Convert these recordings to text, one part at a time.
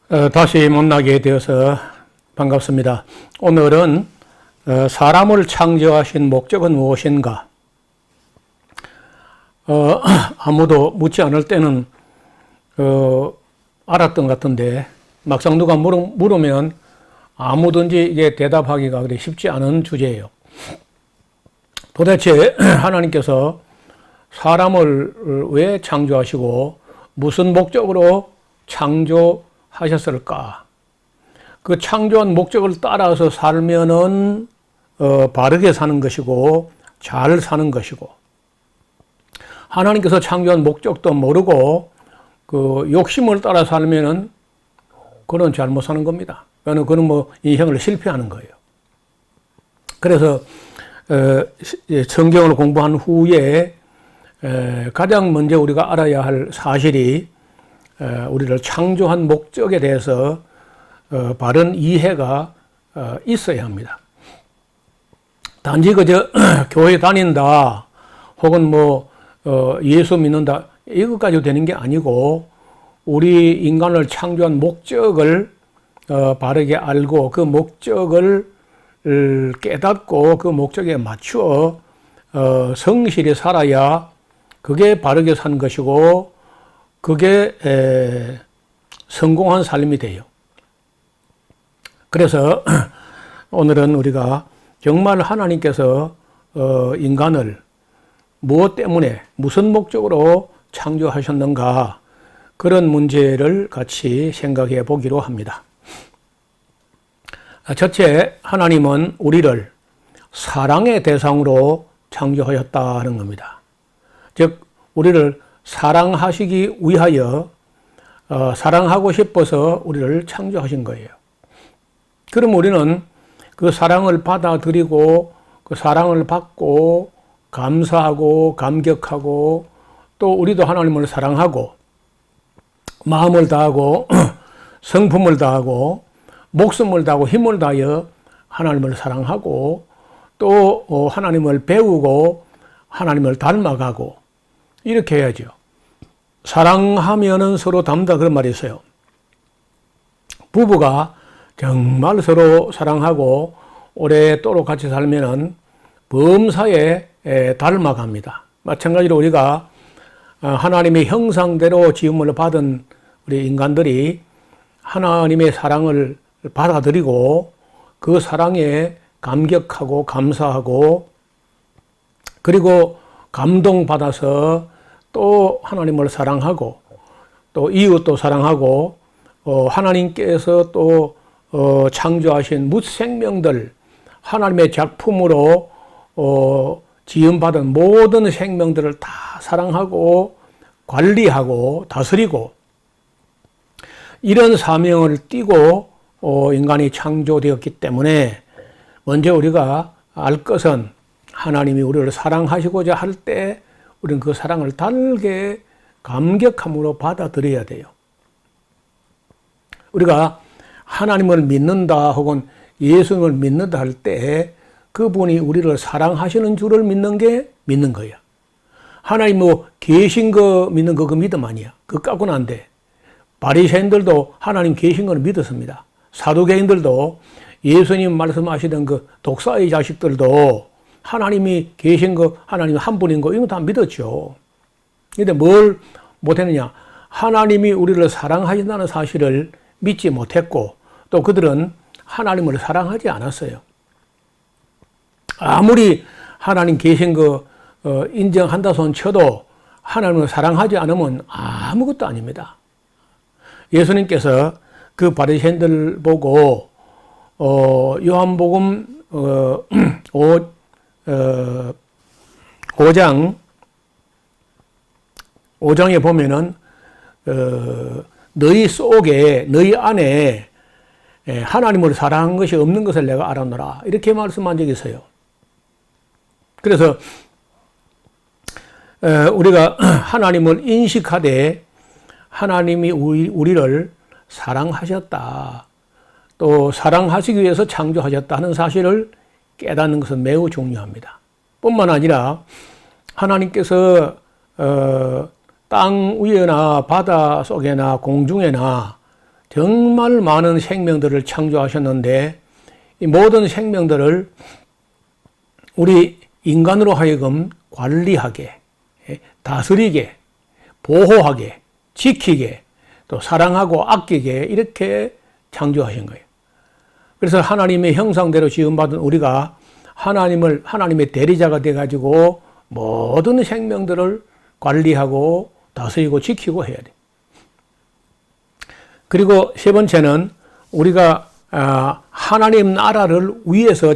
다시 만나게 되어서 반갑습니다. 오늘은 사람을 창조하신 목적은 무엇인가? 아무도 묻지 않을 때는 알았던 것 같은데 막상 누가 물으면 아무든지 이게 대답하기가 그리 쉽지 않은 주제예요. 도대체 하나님께서 사람을 왜 창조하시고 무슨 목적으로 창조하셨을까? 그 창조한 목적을 따라서 살면은 바르게 사는 것이고 잘 사는 것이고, 하나님께서 창조한 목적도 모르고 그 욕심을 따라 살면은 그건 잘못 사는 겁니다. 그는 뭐 인생을 실패하는 거예요. 그래서 성경을 공부한 후에 가장 먼저 우리가 알아야 할 사실이 우리를 창조한 목적에 대해서 바른 이해가 있어야 합니다. 단지 그저 교회 다닌다 혹은 뭐 예수 믿는다 이것까지 되는 게 아니고, 우리 인간을 창조한 목적을 바르게 알고 그 목적을 깨닫고 그 목적에 맞추어 성실히 살아야 그게 바르게 산 것이고 그게 성공한 삶이 돼요. 그래서 오늘은 우리가 정말 하나님께서 인간을 무엇 때문에 무슨 목적으로 창조하셨는가, 그런 문제를 같이 생각해 보기로 합니다. 첫째, 하나님은 우리를 사랑의 대상으로 창조하셨다는 겁니다. 즉 우리를 사랑하시기 위하여 사랑하고 싶어서 우리를 창조하신 거예요. 그럼 우리는 그 사랑을 받아들이고 그 사랑을 받고 감사하고 감격하고, 또 우리도 하나님을 사랑하고 마음을 다하고 성품을 다하고 목숨을 다하고 힘을 다하여 하나님을 사랑하고, 또 하나님을 배우고 하나님을 닮아가고 이렇게 해야죠. 사랑하면은 서로 닮다 그런 말이 있어요. 부부가 정말 서로 사랑하고 오랫도록 같이 살면은 범사에 닮아갑니다. 마찬가지로 우리가 하나님의 형상대로 지음을 받은 우리 인간들이 하나님의 사랑을 받아들이고 그 사랑에 감격하고 감사하고, 그리고 감동받아서 또 하나님을 사랑하고 또 이웃도 사랑하고, 하나님께서 또 창조하신 무생명들, 하나님의 작품으로 지음받은 모든 생명들을 다 사랑하고 관리하고 다스리고, 이런 사명을 띠고 인간이 창조되었기 때문에 먼저 우리가 알 것은, 하나님이 우리를 사랑하시고자 할 때 우리는 그 사랑을 달게 감격함으로 받아들여야 돼요. 우리가 하나님을 믿는다 혹은 예수님을 믿는다 할 때 그분이 우리를 사랑하시는 줄을 믿는 거야. 하나님 뭐 계신 거 믿는 거 그 믿음 아니야. 그거 갖고는 안 돼. 바리새인들도 하나님 계신 걸 믿었습니다. 사두개인들도 예수님 말씀하시던 그 독사의 자식들도 하나님이 계신 거, 하나님 한 분인 거 이거 다 믿었죠. 그런데 뭘 못했느냐? 하나님이 우리를 사랑하신다는 사실을 믿지 못했고, 또 그들은 하나님을 사랑하지 않았어요. 아무리 하나님 계신 거 인정한다 손 쳐도 하나님을 사랑하지 않으면 아무것도 아닙니다. 예수님께서 그 바리새인들 보고 요한복음 5장에 보면은 너희 속에, 너희 안에 하나님을 사랑한 것이 없는 것을 내가 알았노라, 이렇게 말씀한 적이 있어요. 그래서 우리가 하나님을 인식하되 하나님이 우리를 사랑하셨다, 또 사랑하시기 위해서 창조하셨다는 사실을 깨닫는 것은 매우 중요합니다. 뿐만 아니라 하나님께서 땅 위에나 바다 속에나 공중에나 정말 많은 생명들을 창조하셨는데 이 모든 생명들을 우리 인간으로 하여금 관리하게, 다스리게, 보호하게, 지키게, 또 사랑하고 아끼게 이렇게 창조하신 거예요. 그래서 하나님의 형상대로 지음받은 우리가 하나님의 대리자가 돼가지고 모든 생명들을 관리하고 다스리고 지키고 해야 돼. 그리고 세 번째는 우리가 하나님 나라를 위해서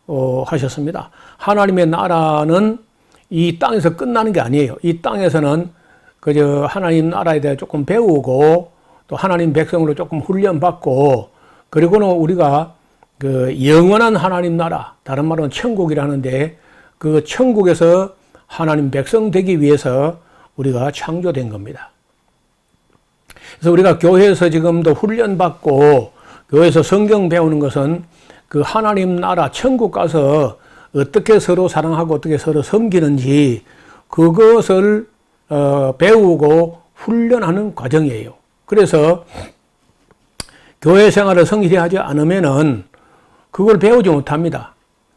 창조하셨습니다. 하나님의 나라는 이 땅에서 끝나는 게 아니에요. 이 땅에서는 그저 하나님 나라에 대해 조금 배우고 또 하나님 백성으로 조금 훈련받고 그리고는 우리가 그 영원한 하나님 나라, 다른 말로는 천국이라는데 그 천국에서 하나님 백성 되기 위해서 우리가 창조된 겁니다. 그래서 우리가 교회에서 지금도 훈련받고 교회에서 성경 배우는 것은 그 하나님 나라 천국 가서 어떻게 서로 사랑하고 어떻게 서로 섬기는지 그것을 배우고 훈련하는 과정이에요. 그래서 교회 생활을 성실히 하지 않으면은 그걸 배우지 못합니다.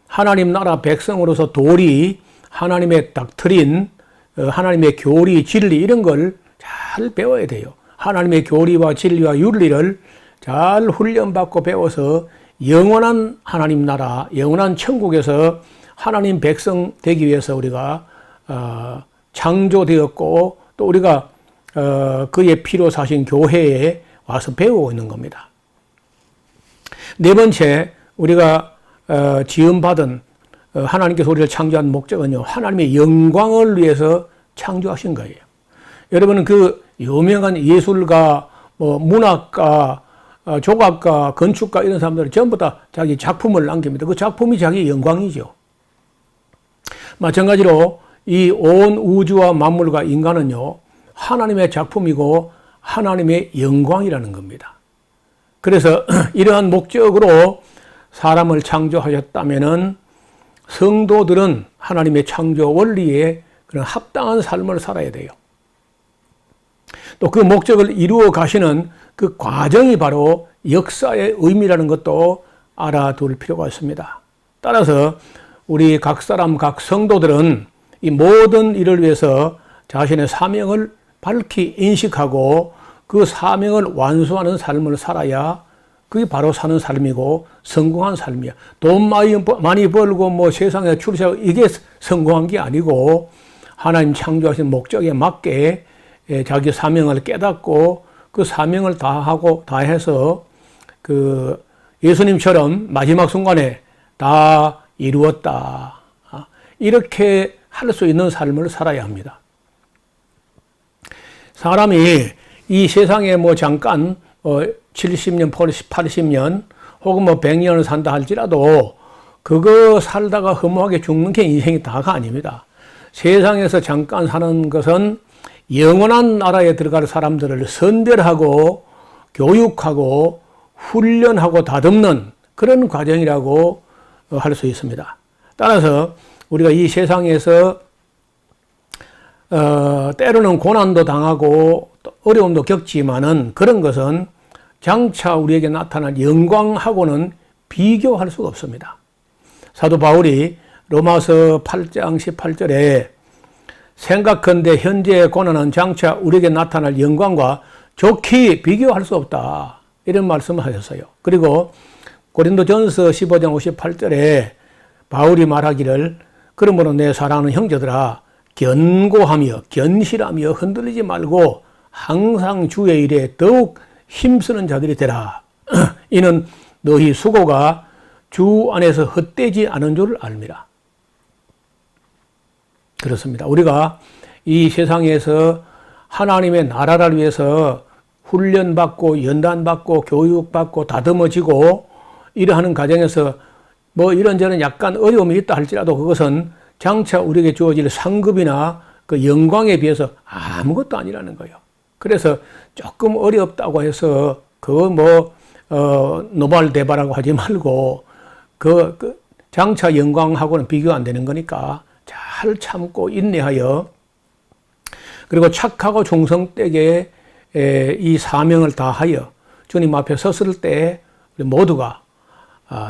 하나님 나라 백성으로서 도리, 하나님의 닥트린, 하나님의 교리, 진리 이런 걸 잘 배워야 돼요. 하나님의 교리와 진리와 윤리를 잘 훈련받고 배워서 영원한 하나님 나라, 영원한 천국에서 하나님 백성 되기 위해서 우리가 창조되었고 또 우리가 그의 피로 사신 교회에 와서 배우고 있는 겁니다. 네 번째, 우리가 지음받은 하나님께서 우리를 창조한 목적은요, 하나님의 영광을 위해서 창조하신 거예요. 여러분은 그 유명한 예술가, 문학가, 조각가, 건축가 이런 사람들은 전부 다 자기 작품을 남깁니다. 그 작품이 자기 영광이죠. 마찬가지로 이 온 우주와 만물과 인간은요, 하나님의 작품이고 하나님의 영광이라는 겁니다. 그래서 이러한 목적으로 사람을 창조하셨다면은 성도들은 하나님의 창조 원리에 그런 합당한 삶을 살아야 돼요. 또 그 목적을 이루어 가시는 그 과정이 바로 역사의 의미라는 것도 알아둘 필요가 있습니다. 따라서 우리 각 사람, 각 성도들은 이 모든 일을 위해서 자신의 사명을 밝히 인식하고 그 사명을 완수하는 삶을 살아야 그게 바로 사는 삶이고 성공한 삶이야. 돈 많이 벌고 뭐 세상에 출세하고 이게 성공한 게 아니고 하나님 창조하신 목적에 맞게 자기 사명을 깨닫고 그 사명을 다해서 그 예수님처럼 마지막 순간에 다 이루었다. 이렇게 할 수 있는 삶을 살아야 합니다. 사람이 이 세상에 뭐 잠깐 70년, 80년 혹은 뭐 100년을 산다 할지라도 그거 살다가 허무하게 죽는 게 인생이 다가 아닙니다. 세상에서 잠깐 사는 것은 영원한 나라에 들어갈 사람들을 선별하고 교육하고 훈련하고 다듬는 그런 과정이라고 할 수 있습니다. 따라서 우리가 이 세상에서 때로는 고난도 당하고 어려움도 겪지만은 그런 것은 장차 우리에게 나타날 영광하고는 비교할 수가 없습니다. 사도 바울이 로마서 8장 18절에 생각컨대 현재의 고난은 장차 우리에게 나타날 영광과 좋게 비교할 수 없다. 이런 말씀을 하셨어요. 그리고 고린도전서 15장 58절에 바울이 말하기를 그러므로 내 사랑하는 형제들아 견고하며 견실하며 흔들리지 말고 항상 주의 일에 더욱 힘쓰는 자들이 되라. 이는 너희 수고가 주 안에서 헛되지 않은 줄 알미라. 그렇습니다. 우리가 이 세상에서 하나님의 나라를 위해서 훈련받고 연단받고 교육받고 다듬어지고 이러하는 과정에서 뭐 이런저런 약간 어려움이 있다 할지라도 그것은 장차 우리에게 주어질 상급이나 그 영광에 비해서 아무것도 아니라는 거예요. 그래서 조금 어렵다고 해서 그거 노발대발하고 하지 말고 그 장차 영광하고는 비교 안 되는 거니까 잘 참고 인내하여 그리고 착하고 충성되게 이 사명을 다하여 주님 앞에 섰을 때 우리 모두가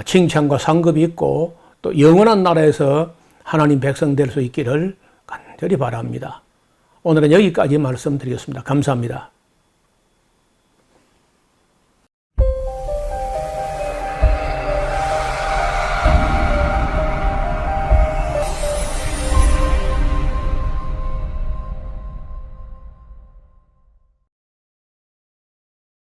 칭찬과 상급이 있고 또 영원한 나라에서 하나님 백성 될 수 있기를 간절히 바랍니다. 오늘은 여기까지 말씀드리겠습니다. 감사합니다.